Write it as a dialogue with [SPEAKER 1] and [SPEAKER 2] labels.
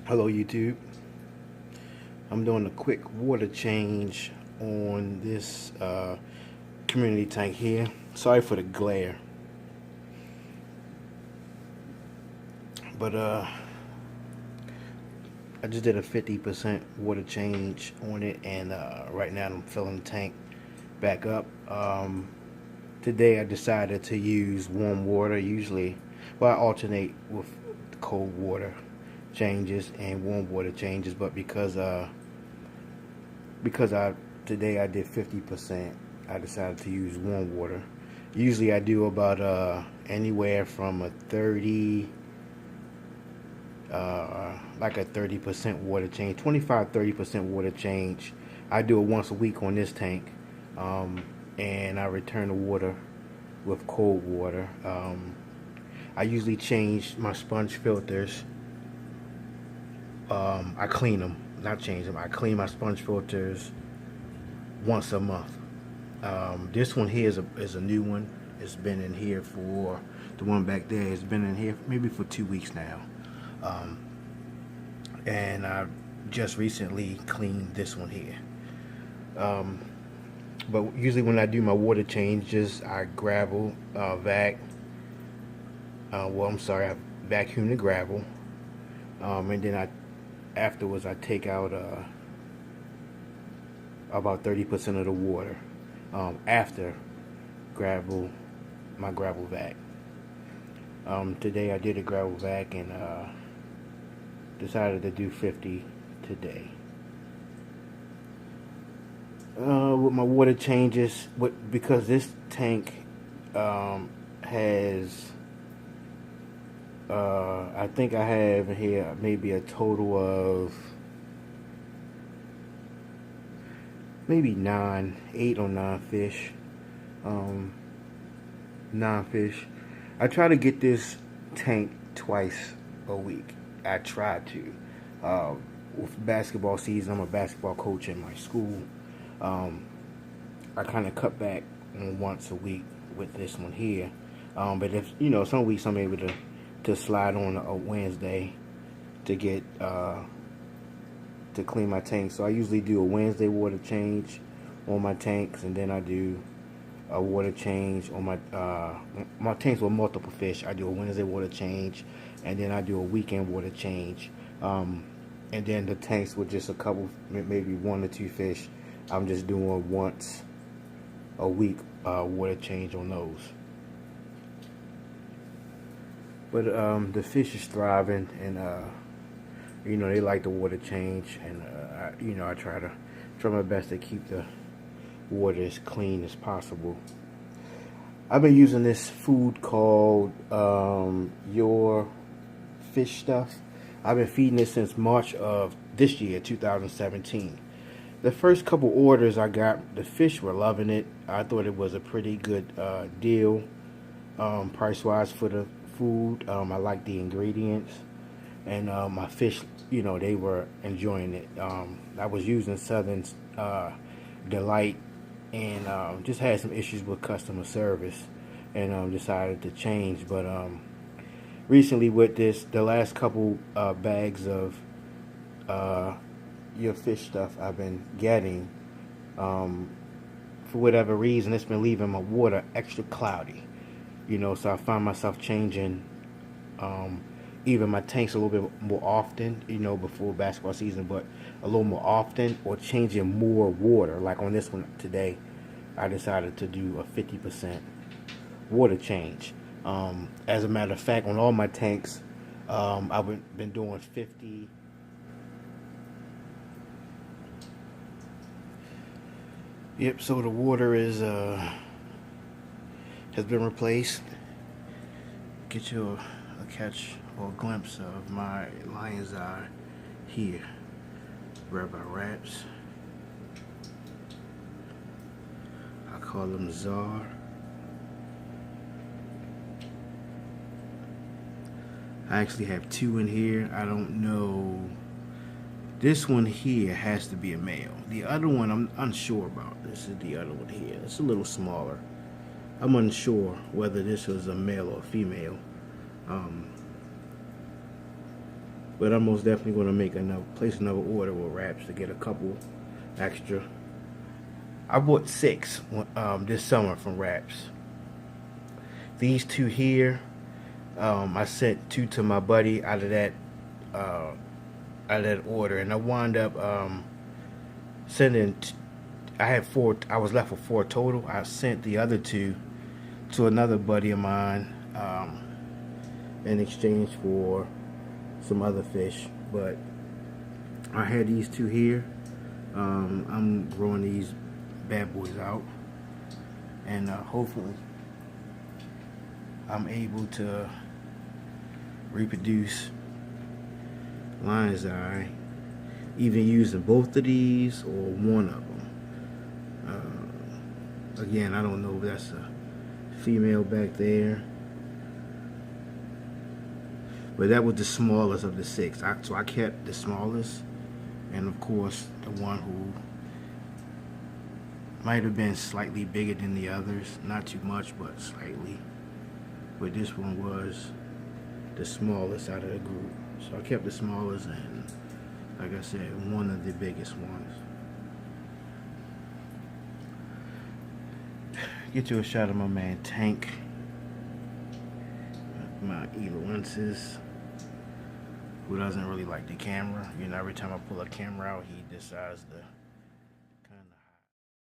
[SPEAKER 1] Hello YouTube. I'm doing a quick water change on this community tank here. Sorry for the glare, but I just did a 50% water change on it, and right now I'm filling the tank back up. Today I decided to use warm water. Usually, well, I alternate with cold water changes and warm water changes, but because I today I did 50%, I decided to use warm water. Usually I do about anywhere from a 30 like a 30% water change, 25-30% water change. I do it once a week on this tank, and I return the water with cold water. I usually change my sponge filters. I clean them, not change them. I clean my sponge filters once a month. This one here is a new one. It's been in here for the one back there. It's been in here maybe for 2 weeks now, and I just recently cleaned this one here. But usually when I do my water changes, I gravel vac. Well, I'm sorry, I vacuum the gravel, and then afterwards I take out about 30% of the water after my gravel vac. Today I did a gravel vac and decided to do 50 today. With my water changes, because this tank has I think I have here maybe a total of maybe 8 or 9 fish. 9 fish. I try to get this tank twice a week. I try to. With basketball season, I'm a basketball coach in my school. I kind of cut back on once a week with this one here. But if some weeks I'm able to slide on a Wednesday to get to clean my tank. So I usually do a Wednesday water change on my tanks, and then I do a water change on my tanks with multiple fish. I do a Wednesday water change, and then I do a weekend water change. And then the tanks with just a couple, maybe 1 or 2 fish, I'm just doing once a week water change on those. But the fish is thriving, and they like the water change, and I try my best to keep the water as clean as possible. I've been using this food called Your Fish Stuff. I've been feeding it since March of this year, 2017. The first couple orders I got, the fish were loving it. I thought it was a pretty good deal, price-wise for the food. I like the ingredients, and my fish, they were enjoying it. I was using Southern Delight, and just had some issues with customer service, and decided to change. But recently with the last couple bags of Your Fish Stuff I've been getting, for whatever reason, it's been leaving my water extra cloudy. So I find myself changing even my tanks a little bit more often, before basketball season, but a little more often, or changing more water. Like on this one today, I decided to do a 50% water change. As a matter of fact, on all my tanks, I've been doing 50. Yep, so the water has been replaced. Get you a catch or a glimpse of my lion's eye here. Rabbi wraps. I call them Czar. I actually have 2 in here. I don't know. This one here has to be a male. The other one I'm unsure about. This is the other one here. It's a little smaller. I'm unsure whether this was a male or a female. But I'm most definitely going to make place another order with wraps to get a couple extra. I bought 6 this summer from wraps. These 2 here, I sent 2 to my buddy out of that order, and I wound up sending. I had 4. I was left with 4 total. I sent the other 2 to another buddy of mine in exchange for some other fish. But I had these 2 here. I'm growing these bad boys out, and hopefully I'm able to reproduce lion's eye, even using both of these or one of them. Again, I don't know if that's a female back there, but that was the smallest of the 6. So I kept the smallest, and of course the one who might have been slightly bigger than the others, not too much but slightly, but this one was the smallest out of the group. So I kept the smallest and, like I said, one of the biggest ones. Get you a shot of my man Tank, my Eloensis, who doesn't really like the camera. You know, every time I pull a camera out, he decides to